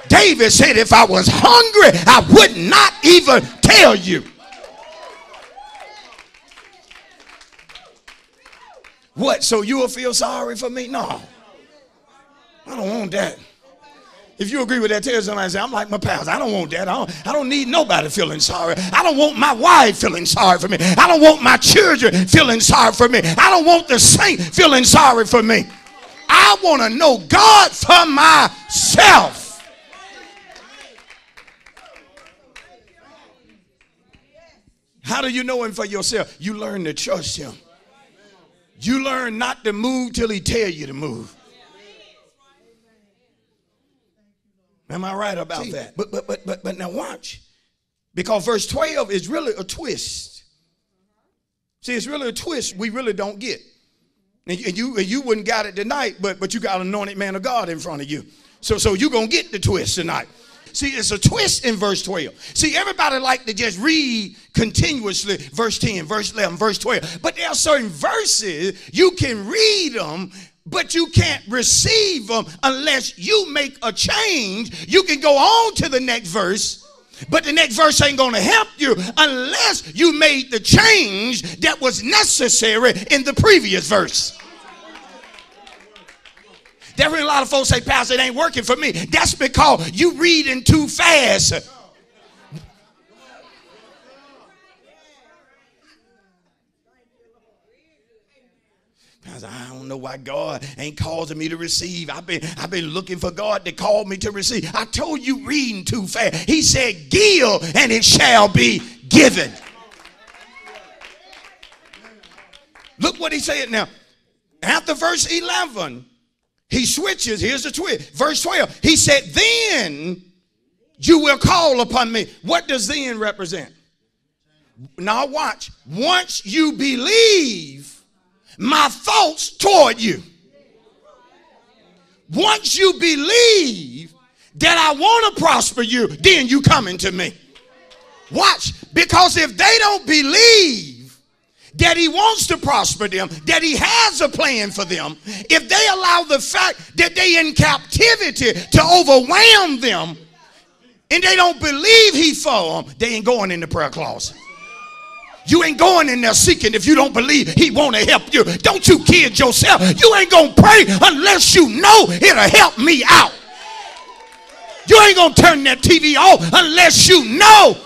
David said, if I was hungry, I would not even tell you. What, so you will feel sorry for me? No, I don't want that. If you agree with that, tell somebody, say, I'm like my pals. I don't want that. I don't need nobody feeling sorry. I don't want my wife feeling sorry for me. I don't want my children feeling sorry for me. I don't want the saint feeling sorry for me. I want to know God for myself. How do you know him for yourself? You learn to trust him. You learn not to move till he tell you to move. Am I right about that? But now watch. Because verse 12 is really a twist. See, it's really a twist we really don't get. And you wouldn't got it tonight, but you got an anointed man of God in front of you. So you're going to get the twist tonight. See, it's a twist in verse 12. See, everybody like to just read continuously verse 10, verse 11, verse 12. But there are certain verses you can read them, but you can't receive them unless you make a change. You can go on to the next verse, but the next verse ain't going to help you unless you made the change that was necessary in the previous verse. There are a lot of folks say, Pastor, it ain't working for me. That's because you reading too fast. I don't know why God ain't causing me to receive. I've been looking for God to call me to receive. I told you reading too fast. He said, give and it shall be given. Look what he said now. After verse 11, he switches. Here's the twist. Verse 12, he said, then you will call upon me. What does then represent? Now watch. Once you believe my thoughts toward you. Once you believe that I want to prosper you, then you coming to me. Watch, because if they don't believe that he wants to prosper them, that he has a plan for them, if they allow the fact that they in captivity to overwhelm them, and they don't believe he for them, they ain't going in the prayer closet. You ain't going in there seeking if you don't believe he want to help you. Don't you kid yourself. You ain't going to pray unless you know it'll help me out. You ain't going to turn that TV off unless you know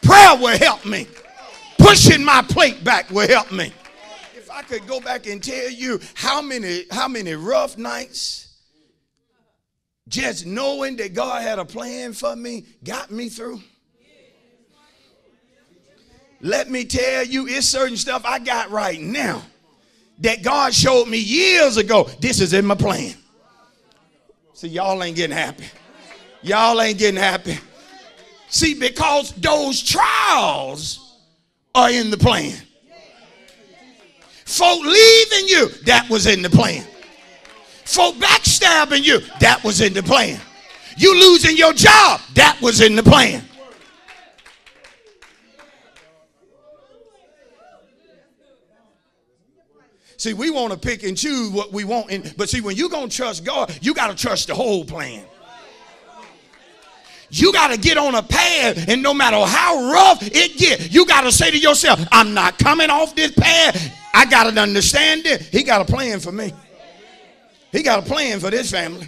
prayer will help me. Pushing my plate back will help me. If I could go back and tell you how many rough nights just knowing that God had a plan for me got me through. Let me tell you, it's certain stuff I got right now that God showed me years ago. This is in my plan. See, y'all ain't getting happy. Y'all ain't getting happy. See, because those trials are in the plan. Folk leaving you, that was in the plan. Folk backstabbing you, that was in the plan. You losing your job, that was in the plan. See, we want to pick and choose what we want. But see, when you're going to trust God, you got to trust the whole plan. You got to get on a path, and no matter how rough it gets, you got to say to yourself, I'm not coming off this path. I got to understand it. He got a plan for me. He got a plan for this family.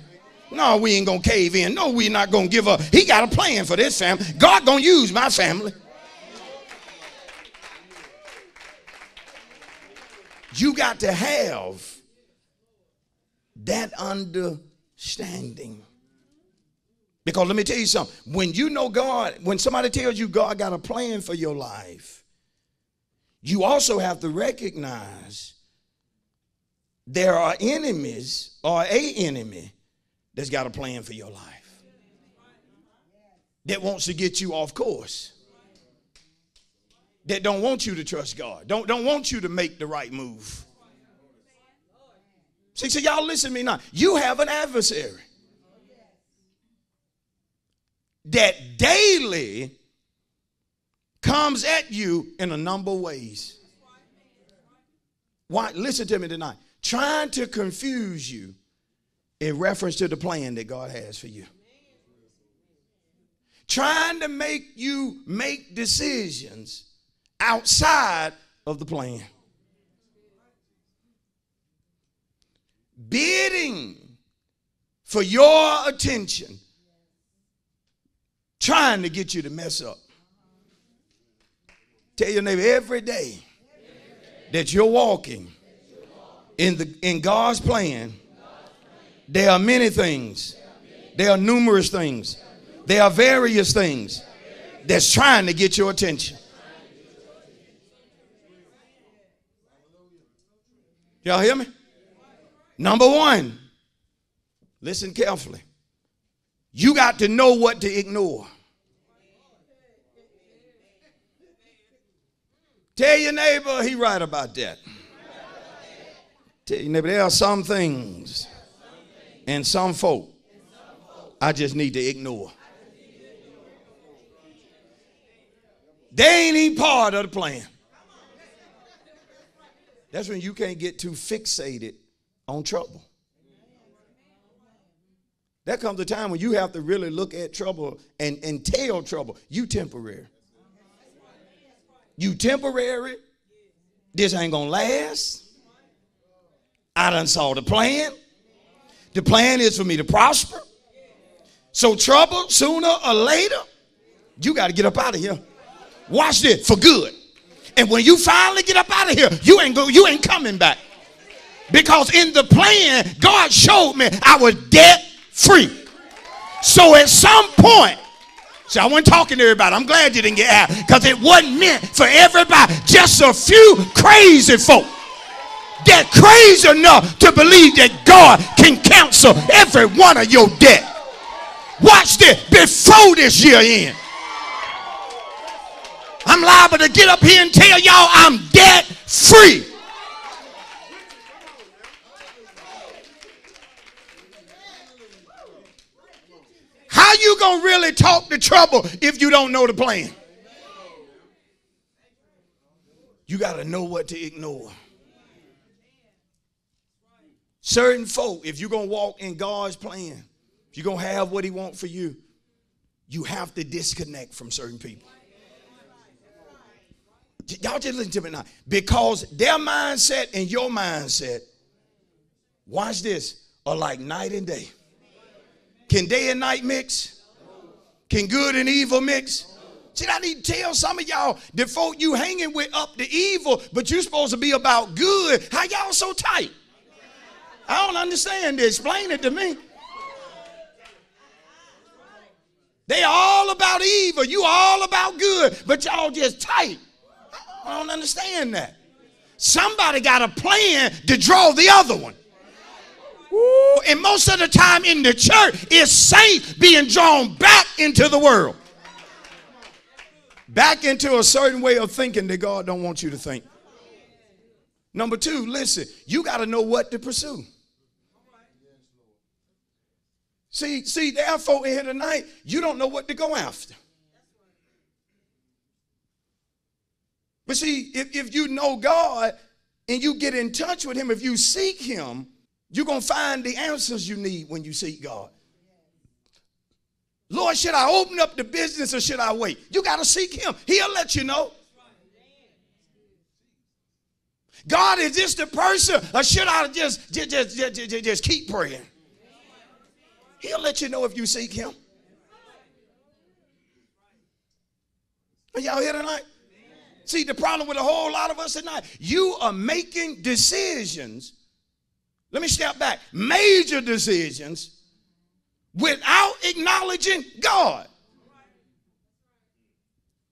No, we ain't going to cave in. No, we're not going to give up. He got a plan for this family. God going to use my family. You got to have that understanding. Because let me tell you something. When you know God, when somebody tells you God got a plan for your life, you also have to recognize there are enemies or an enemy that's got a plan for your life that wants to get you off course. That don't want you to trust God. Don't want you to make the right move. See, so y'all listen to me now. You have an adversary that daily comes at you in a number of ways. Why? Listen to me tonight. Trying to confuse you in reference to the plan that God has for you. trying to make you make decisions outside of the plan. Bidding for your attention, trying to get you to mess up. Tell your neighbor, every day that you're walking in God's plan, there are many things. There are numerous things. There are various things that's trying to get your attention. Y'all hear me? Number one, listen carefully. You got to know what to ignore. Tell your neighbor, he right about that. Tell your neighbor, there are some things and some folk I just need to ignore. They ain't even part of the plan. That's when you can't get too fixated on trouble. There comes a time when you have to really look at trouble and tell trouble, you temporary. You temporary. This ain't gonna last. I done saw the plan. The plan is for me to prosper. So trouble, sooner or later, you got to get up out of here. Watch this, for good. And when you finally get up out of here, you ain't coming back. Because in the plan, God showed me I was debt free. So at some point, see, I wasn't talking to everybody. I'm glad you didn't get out, because it wasn't meant for everybody. Just a few crazy folk that crazy enough to believe that God can cancel every one of your debt. Watch this, before this year ends. I'm liable to get up here and tell y'all I'm debt free. How you gonna really talk to trouble if you don't know the plan? You got to know what to ignore. Certain folk, if you're going to walk in God's plan, if you're going to have what he wants for you, you have to disconnect from certain people. Y'all just listen to me now. Because their mindset and your mindset, watch this, are like night and day. Can day and night mix? Can good and evil mix? See, I need to tell some of y'all, the folk you hanging with up to evil, but you supposed to be about good. How y'all so tight? I don't understand this. Explain it to me. They all about evil. You all about good, but y'all just tight. I don't understand that. Somebody got a plan to draw the other one. Ooh, and most of the time in the church, it's saints being drawn back into the world. Back into a certain way of thinking that God don't want you to think. Number two, listen, you got to know what to pursue. See, there are folk in here tonight, you don't know what to go after. But see, if you know God and you get in touch with him, if you seek him, you're going to find the answers you need when you seek God. Lord, should I open up the business or should I wait? You got to seek him. He'll let you know. God, is this the person or should I just keep praying? He'll let you know if you seek him. Are y'all here tonight? See, the problem with a whole lot of us tonight, you are making decisions. Let me step back. Major decisions without acknowledging God.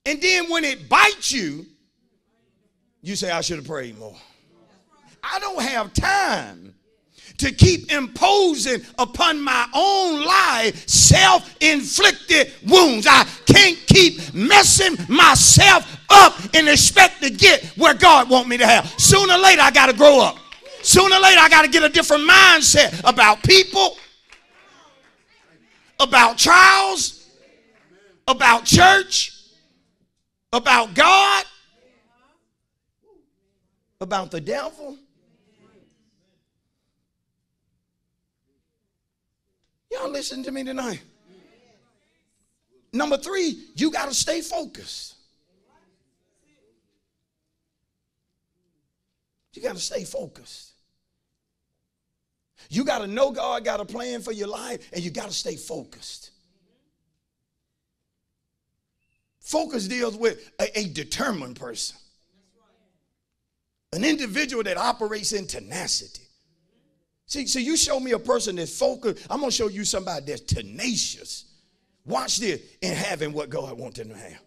And then when it bites you, you say, I should have prayed more. I don't have time to keep imposing upon my own life self-inflicted wounds. I can't keep messing myself up and expect to get where God wants me to have. Sooner or later, I got to grow up. Sooner or later, I got to get a different mindset about people, about trials, about church, about God, about the devil. Y'all listen to me tonight. Number three, you got to stay focused. You got to stay focused. You got to know God got a plan for your life, and you got to stay focused. Focus deals with a determined person. An individual that operates in tenacity. See, you show me a person that's focused, I'm going to show you somebody that's tenacious. Watch this, in having what God wants them to have.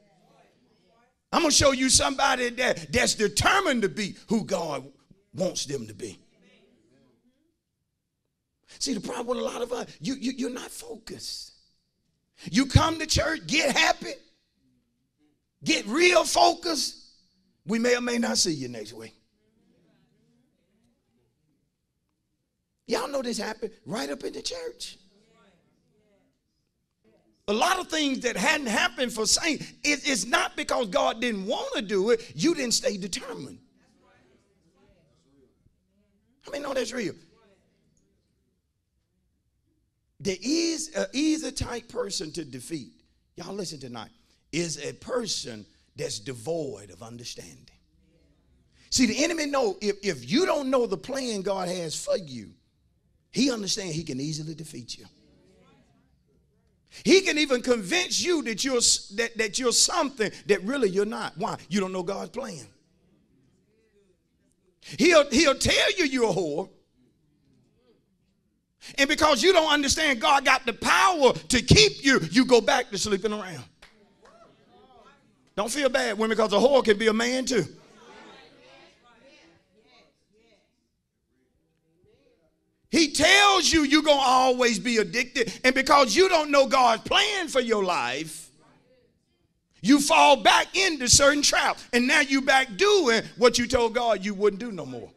I'm going to show you somebody that's determined to be who God wants them to be. See, the problem with a lot of us, you're not focused. You come to church, get happy, get real focused. We may or may not see you next week. Y'all know this happened right up in the church. A lot of things that hadn't happened for saints, it's not because God didn't want to do it. You didn't stay determined. How many know that's real? There is an easy type person to defeat. Y'all listen tonight. Is a person that's devoid of understanding. See, the enemy know if you don't know the plan God has for you, he understands he can easily defeat you. He can even convince you that you're something that really you're not. Why? You don't know God's plan. He'll tell you you're a whore. And because you don't understand God got the power to keep you, you go back to sleeping around. Don't feel bad, women, because a whore can be a man too. He tells you you're going to always be addicted. And because you don't know God's plan for your life, you fall back into certain traps. And now you back doing what you told God you wouldn't do no more.